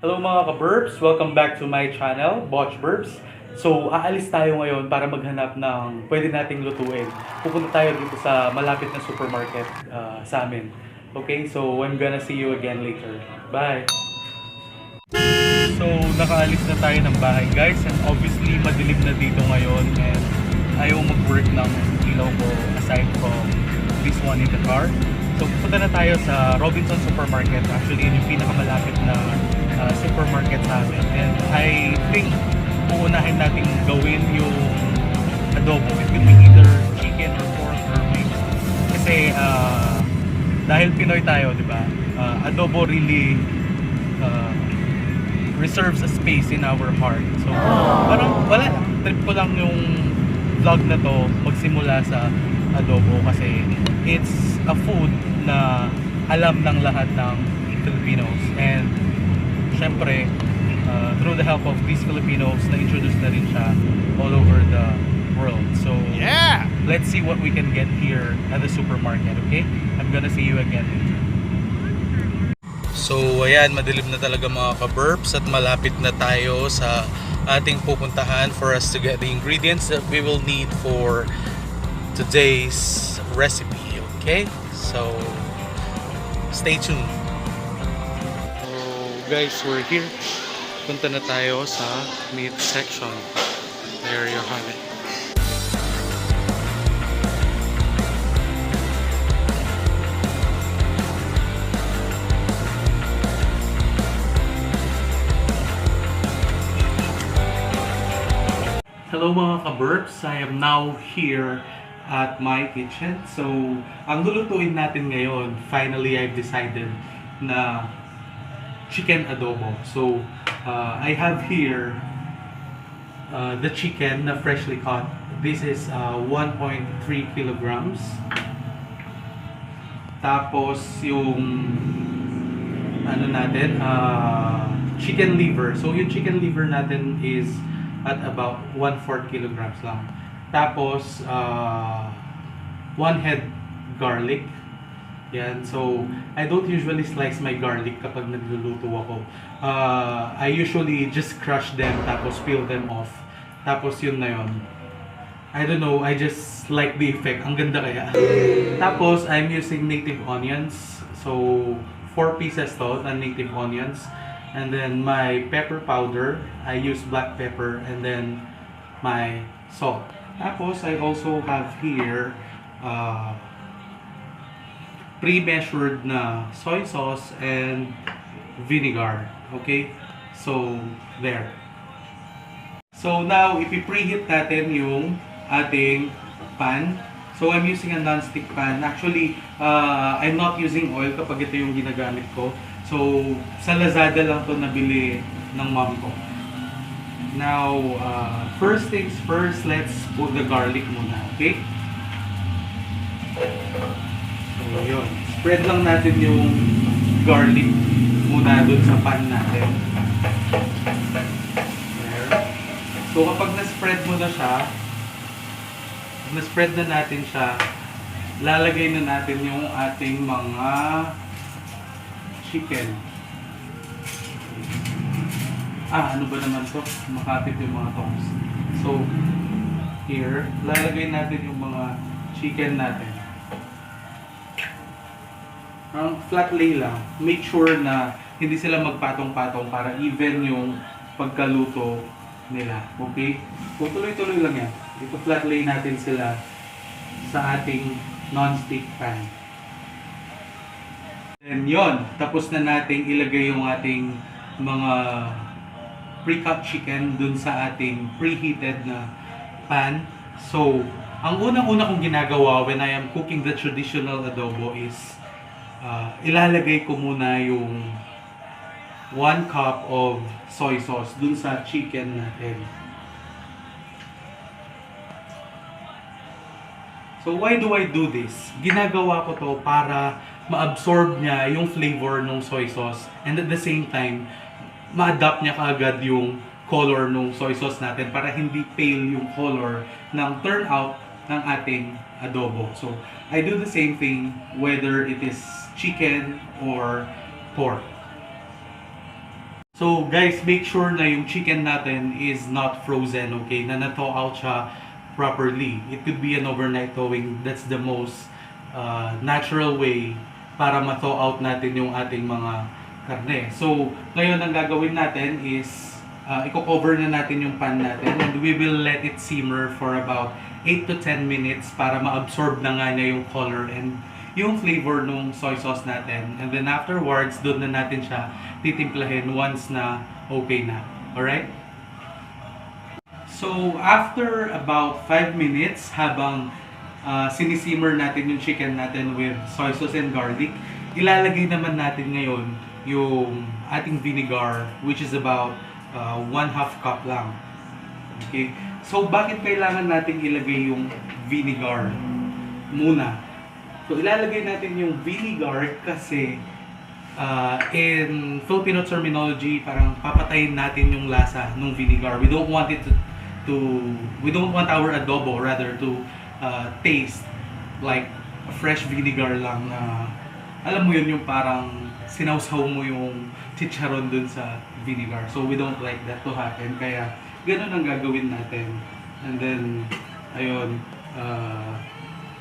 Hello mga ka-burps! Welcome back to my channel, BOTCH BURPS. So, aalis tayo ngayon para maghanap ng pwede nating lutuin. Pupunta tayo dito sa malapit na supermarket sa amin. Okay, so I'm gonna see you again later. Bye! So, nakaalis na tayo ng bahay guys, and obviously madilim na dito ngayon and ayaw mag-work ng ilaw ko aside from this one in the car. So, pupunta na tayo sa Robinson Supermarket. Actually, yun yung pinakamalapit na supermarket namin. And I think uunahin natin gawin yung adobo. It will be either chicken or pork or wings. Kasi dahil Pinoy tayo, di ba? Adobo really reserves a space in our heart. So, parang wala lang. Trip ko lang yung vlog na to magsimula sa adobo kasi it's a food na alam ng lahat ng Filipinos. And syempre, through the help of these Filipinos, na-introduce na rin siya all over the world. So, yeah! Let's see what we can get here at the supermarket, okay? I'm gonna see you again later. So, ayan, madilim na talaga mga ka-burps at malapit na tayo sa ating pupuntahan for us to get the ingredients that we will need for today's recipe, okay? So, stay tuned. So, guys, we're here. Punta na tayo sa meat section. There you have it. Hello mga ka-burps, I am now here at my kitchen. So, ang lulutuin natin ngayon, finally I've decided na chicken adobo. So, I have here the chicken na freshly caught. This is 1.3 kilograms. Tapos yung ano natin, chicken liver. So, yung chicken liver natin is at about 1/4 kilograms lang. Tapos, 1 head garlic. Yan. So, I don't usually slice my garlic kapag nagluluto ako. I usually just crush them tapos peel them off. Tapos yun na yun. I don't know, I just like the effect. Ang ganda kaya. Tapos, I'm using native onions. So, 4 pieces to na native onions. And then my pepper powder, I use black pepper, and then my salt. Tapos I also have here pre-measured na soy sauce and vinegar. Okay? So, there. So now, ipi-preheat natin yung ating pan. So I'm using a non-stick pan. Actually, I'm not using oil kapag ito yung ginagamit ko. So, sa Lazada lang to nabili ng mom ko. Now, first things first, let's put the garlic muna, okay? So, yun. Spread lang natin yung garlic muna dun sa pan natin. There. So, kapag na-spread mo na siya, na-spread na natin siya, lalagay na natin yung ating mga chicken. Ano ba naman to? Makapit yung mga tongs. So, here, lalagay natin yung mga chicken natin. Flat lay lang. Make sure na hindi sila magpatong-patong para even yung pagkaluto nila. Okay? So, tuloy-tuloy lang yan. Ito flat lay natin sila sa ating non-stick pan. And yon, tapos na nating ilagay yung ating mga pre-cut chicken dun sa ating preheated na pan. So, ang unang-una kong ginagawa when I am cooking the traditional adobo is ilalagay ko muna yung 1 cup of soy sauce dun sa chicken natin. So, why do I do this? Ginagawa ko to para ma-absorb niya yung flavor ng soy sauce and at the same time, ma-adapt niya kaagad yung color ng soy sauce natin para hindi pale yung color ng turnout ng ating adobo. So, I do the same thing whether it is chicken or pork. So guys, make sure na yung chicken natin is not frozen, okay? Na na-thaw out siya properly. It could be an overnight thawing. That's the most natural way para ma-thaw out natin yung ating mga karne. So, ngayon ang gagawin natin is i-cover na natin yung pan natin and we will let it simmer for about 8 to 10 minutes para ma-absorb na nga niya yung color and yung flavor ng soy sauce natin. And then afterwards, doon na natin siya titimplahin once na okay na. Alright? So, after about 5 minutes, habang sinisimmer natin yung chicken natin with soy sauce and garlic, ilalagay naman natin ngayon yung ating vinegar, which is about 1/2 cup lang. Okay? So, bakit kailangan natin ilagay yung vinegar muna? So, ilalagay natin yung vinegar kasi in Filipino terminology, parang papatayin natin yung lasa ng vinegar. We don't want it we don't want our adobo rather to taste like fresh vinegar lang na alam mo yun yung parang sinawsaw mo yung chicharon dun sa vinegar. So, we don't like that to happen. Kaya, ganun ang gagawin natin. And then, ayun,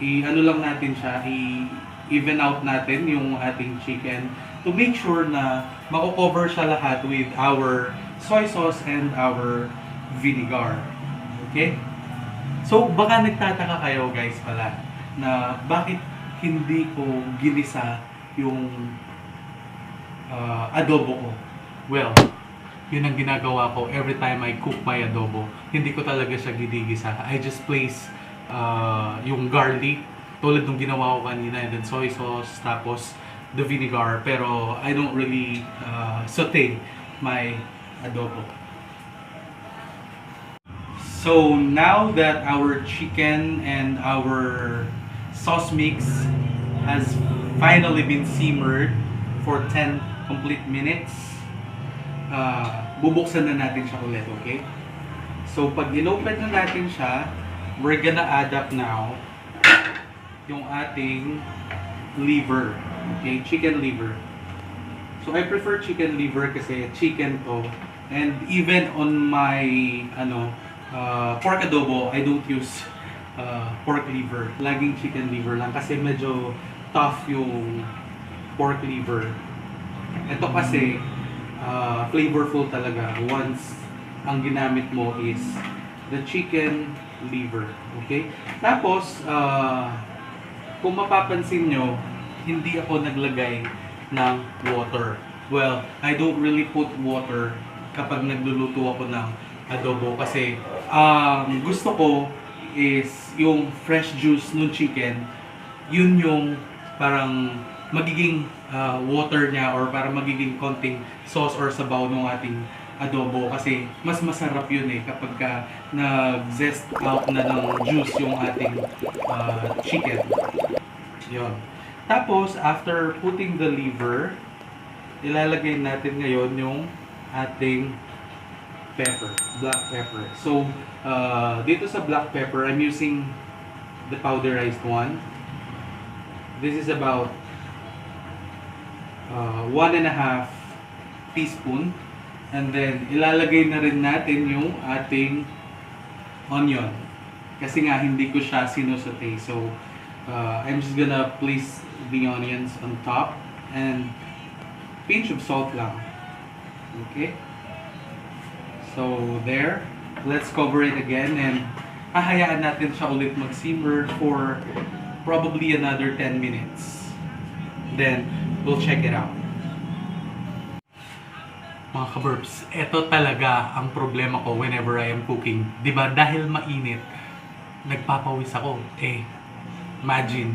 i-ano lang natin siya, i-even out natin yung ating chicken to make sure na mako-cover siya lahat with our soy sauce and our vinegar. Okay? So, baka nagtataka kayo guys pala na bakit hindi ko ginisa yung adobo ko. Well, yun ang ginagawa ko every time I cook my adobo. Hindi ko talaga siya ginigisa. I just place yung garlic tulad ng ginawa ko kanina and then soy sauce tapos the vinegar pero I don't really saute my adobo. So now that our chicken and our sauce mix has finally been simmered for 10 complete minutes, bubuksan na natin siya ulit, okay? So pag inopen na natin siya, we're gonna add up now yung ating liver. Okay, chicken liver. So I prefer chicken liver kasi chicken to. And even on my pork adobo, I don't use pork liver. Laging chicken liver lang kasi medyo tough yung pork liver. Ito kasi flavorful talaga once ang ginamit mo is the chicken liver. Okay? Tapos, kung mapapansin nyo, hindi ako naglagay ng water. Well, I don't really put water kapag nagluluto ako ng adobo kasi gusto ko is yung fresh juice ng chicken, yun yung parang magiging water niya or parang magiging konting sauce or sabaw ng ating adobo kasi mas masarap yun kapag ka nag-zest out na ng juice yung ating chicken. Yun. Tapos, after putting the liver, ilalagay natin ngayon yung ating pepper, black pepper. So, dito sa black pepper, I'm using the powderized one. This is about 1.5 teaspoon. And then, ilalagay na rin natin yung ating onion. Kasi nga, hindi ko siya sinusaute. So, I'm just gonna place the onions on top and pinch of salt lang. Okay? So, there. Let's cover it again and hahayaan natin siya ulit mag-simmer for probably another 10 minutes. Then, we'll check it out. Mga ka-burps, ito talaga ang problema ko whenever I am cooking. Diba? Dahil mainit, nagpapawis ako. Imagine,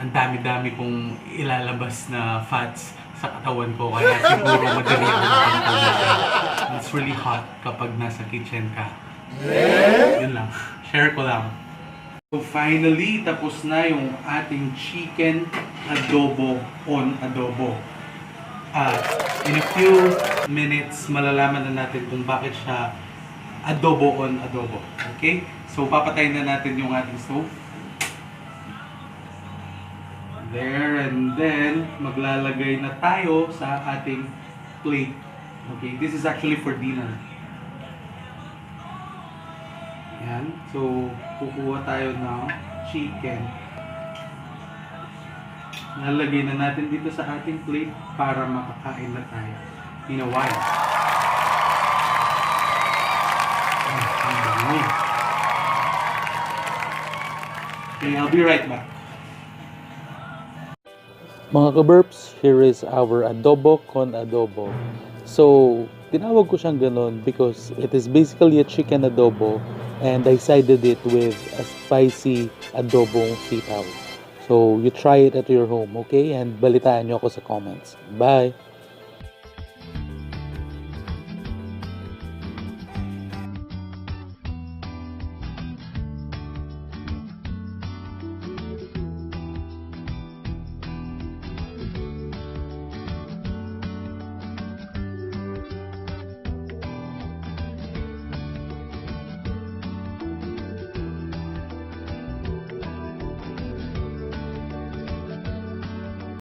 ang dami-dami kong ilalabas na fats sa katawan ko. Kaya siguro madali ako makontrol. It's really hot kapag nasa kitchen ka. Yun lang. Share ko lang. So finally, tapos na yung ating chicken adobo on adobo. In a few minutes, malalaman na natin kung bakit siya adobo on adobo. Okay? So, papatayin na natin yung ating stove. There, and then, maglalagay na tayo sa ating plate Okay, this is actually for dinner. Yan. So, kukuha tayo ng chicken. Nalagay na natin dito sa ating plate para makakain na tayo in a while. Ang bango. Okay, I'll be right back. Mga ka-burps, here is our adobo con adobo. So, tinawag ko siyang ganun because it is basically a chicken adobo and I sided it with a spicy adobong sitaw. So, you try it at your home, okay? And balitaan nyo ako sa comments. Bye!